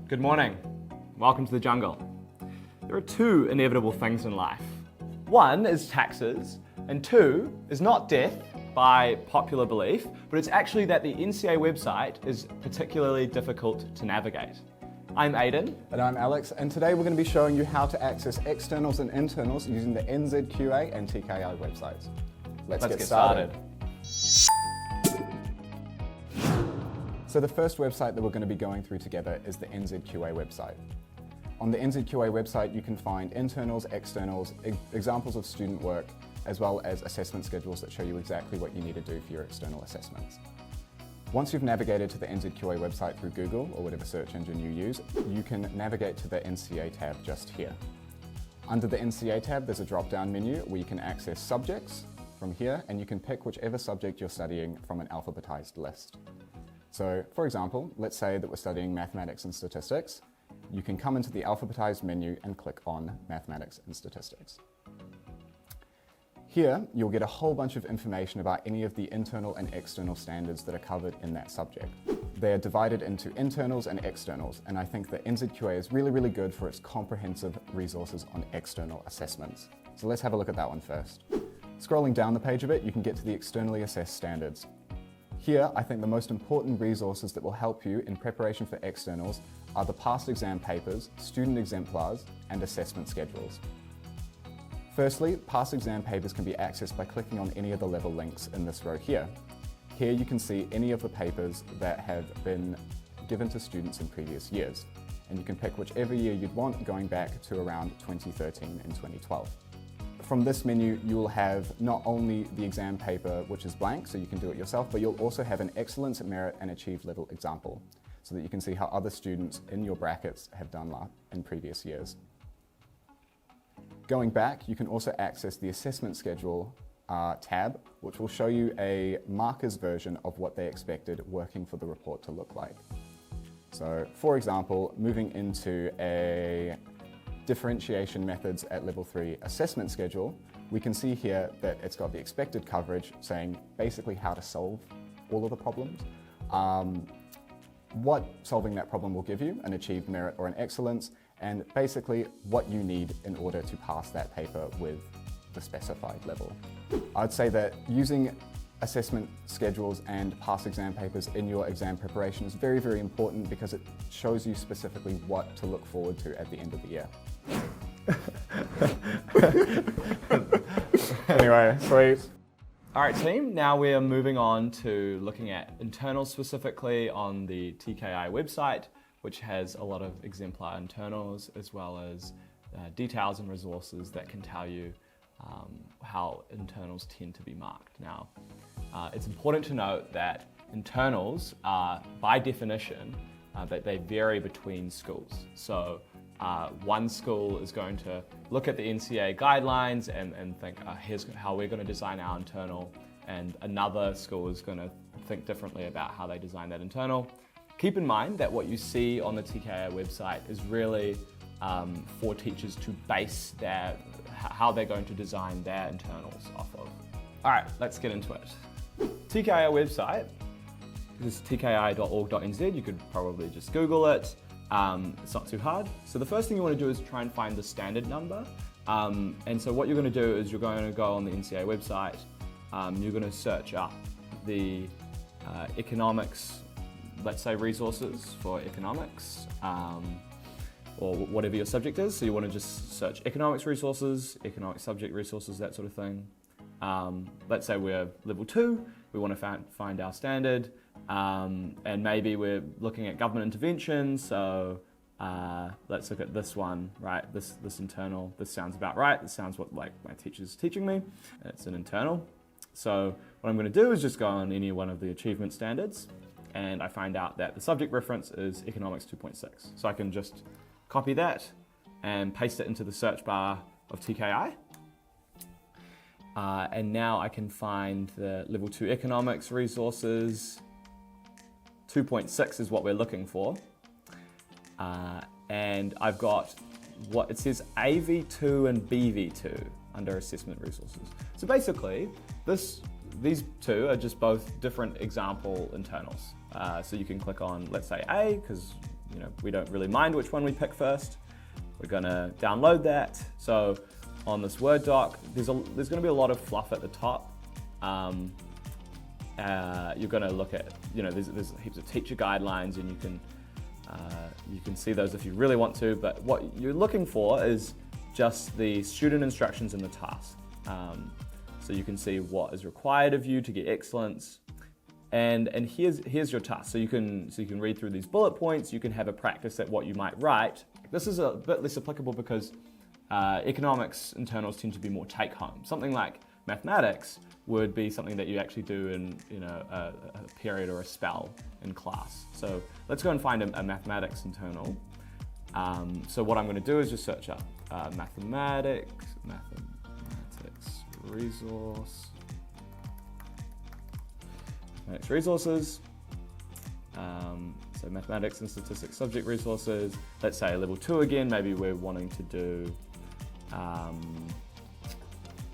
Good morning. Welcome to the jungle. There are two inevitable things in life. One is taxes, and two is not death by popular belief, but it's actually that the NCEA website is particularly difficult to navigate. I'm Aidan. And I'm Alex, and today we're going to be showing you how to access externals and internals using the NZQA and TKI websites. Let's get started. So the first website that we're going to be going through together is the NZQA website. On the NZQA website, you can find internals, externals, examples of student work, as well as assessment schedules that show you exactly what you need to do for your external assessments. Once you've navigated to the NZQA website through Google or whatever search engine you use, you can navigate to the NCEA tab just here. Under the NCEA tab, there's a drop-down menu where you can access subjects from here, and you can pick whichever subject you're studying from an alphabetized list. So, for example, let's say that we're studying mathematics and statistics. You can come into the alphabetized menu and click on Mathematics and Statistics. Here, you'll get a whole bunch of information about any of the internal and external standards that are covered in that subject. They are divided into internals and externals, and I think that NZQA is really good for its comprehensive resources on external assessments. So let's have a look at that one first. Scrolling down the page a bit, you can get to the externally assessed standards. Here, I think the most important resources that will help you in preparation for externals are the past exam papers, student exemplars, and assessment schedules. Firstly, past exam papers can be accessed by clicking on any of the level links in this row here. Here you can see any of the papers that have been given to students in previous years, and you can pick whichever year you'd want going back to around 2013 and 2012. From this menu, you'll have not only the exam paper, which is blank, so you can do it yourself, but you'll also have an excellence, merit, and achieved level example, so that you can see how other students in your brackets have done in previous years. Going back, you can also access the assessment schedule tab, which will show you a markers version of what they expected working for the report to look like. So, for example, moving into a differentiation methods at level 3 assessment schedule, we can see here that it's got the expected coverage saying basically how to solve all of the problems, what solving that problem will give you, an achieved merit or an excellence, and basically what you need in order to pass that paper with the specified level. I'd say that using assessment schedules and past exam papers in your exam preparation is very important because it shows you specifically what to look forward to at the end of the year. Anyway, sweet. All right, team, now we are moving on to looking at internals specifically on the TKI website, which has a lot of exemplar internals as well as details and resources that can tell you how internals tend to be marked. Now, it's important to note that internals are, by definition, that they vary between schools. So one school is going to look at the NCEA guidelines and think, here's how we're going to design our internal, and another school is going to think differently about how they design that internal. Keep in mind that what you see on the TKI website is really for teachers to base how they're going to design their internals off of. All right, let's get into it. TKI website, this is tki.org.nz, you could probably just Google it. It's not too hard. So the first thing you want to do is try and find the standard number. And so what you're going to do is you're going to go on the NCEA website, you're going to search up the economics, let's say resources for economics, or whatever your subject is. So you want to just search economics resources, economic subject resources, that sort of thing. Let's say we're level 2, we want to find our standard, and maybe we're looking at government intervention, so let's look at this one, right? This internal, this sounds about right, this sounds what like my teacher's teaching me, it's an internal. So what I'm going to do is just go on any one of the achievement standards, and I find out that the subject reference is economics 2.6. So I can just copy that and paste it into the search bar of TKI. And now I can find the level 2 economics resources. 2.6 is what we're looking for. And I've got what it says AV2 and BV2 under assessment resources. So basically, these two are just both different example internals. So you can click on, let's say A, because we don't really mind which one we pick first. We're gonna download that. So on this Word doc, there's gonna be a lot of fluff at the top. You're gonna look at, there's heaps of teacher guidelines, and you can see those if you really want to, but what you're looking for is just the student instructions in the task. So you can see what is required of you to get excellence. And here's your task. So you can read through these bullet points. You can have a practice at what you might write. This is a bit less applicable because economics internals tend to be more take home. Something like mathematics would be something that you actually do in a period or a spell in class. So let's go and find a mathematics internal. So what I'm going to do is just search up mathematics resources. So mathematics and statistics subject resources. Let's say level 2 again. Maybe we're wanting to do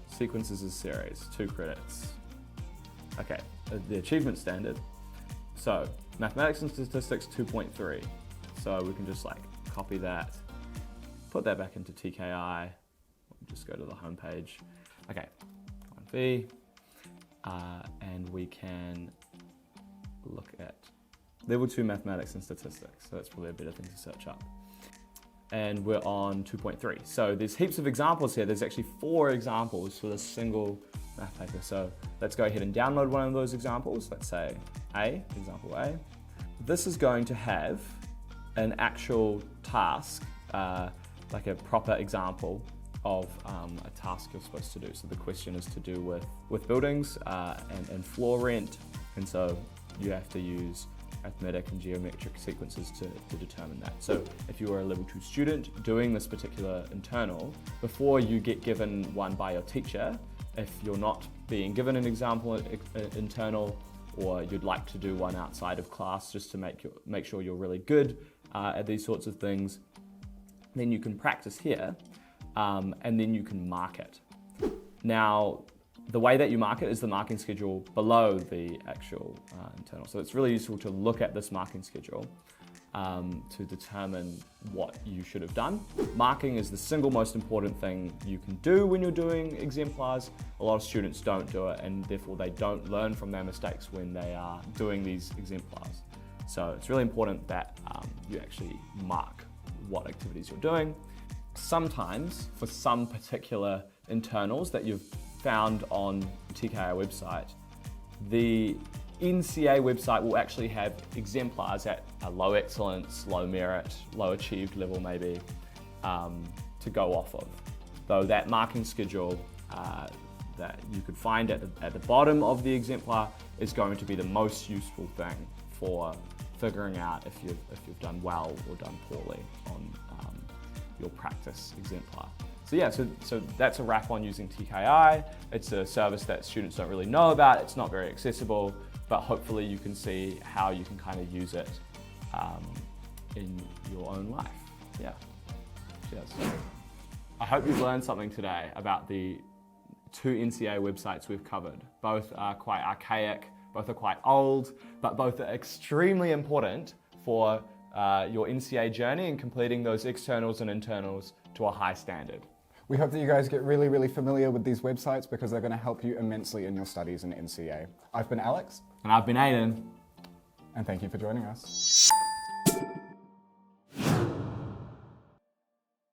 sequences as series, 2 credits. Okay, the achievement standard. So mathematics and statistics 2.3. So we can just copy that, put that back into TKI. Just go to the home page. Okay, 1B, and we can look at level 2 mathematics and statistics. So that's probably a better thing to search up. And we're on 2.3. So there's heaps of examples here. There's actually 4 examples for this single math paper. So let's go ahead and download one of those examples. Let's say example A. This is going to have an actual task, like a proper example of a task you're supposed to do. So the question is to do with buildings and floor rent. And so you have to use arithmetic and geometric sequences to determine that. So if you are a level 2 student doing this particular internal, before you get given one by your teacher, if you're not being given an example internal, or you'd like to do one outside of class just to make sure you're really good at these sorts of things, then you can practice here, and then you can mark it. Now, the way that you mark it is the marking schedule below the actual internal. So it's really useful to look at this marking schedule to determine what you should have done. Marking is the single most important thing you can do when you're doing exemplars. A lot of students don't do it, and therefore they don't learn from their mistakes when they are doing these exemplars. So it's really important that you actually mark what activities you're doing. Sometimes, for some particular internals that you've found on the TKI website, the NCEA website will actually have exemplars at a low excellence, low merit, low achieved level maybe, to go off of. Though that marking schedule that you could find at the bottom of the exemplar is going to be the most useful thing for figuring out if you've done well or done poorly on your practice exemplar. So yeah, so that's a wrap on using TKI. It's a service that students don't really know about. It's not very accessible, but hopefully you can see how you can kind of use it in your own life. Yeah, cheers. I hope you've learned something today about the 2 NCEA websites we've covered. Both are quite archaic, both are quite old, but both are extremely important for your NCEA journey and completing those externals and internals to a high standard. We hope that you guys get really, really familiar with these websites because they're going to help you immensely in your studies in NCEA. I've been Alex. And I've been Aiden. And thank you for joining us.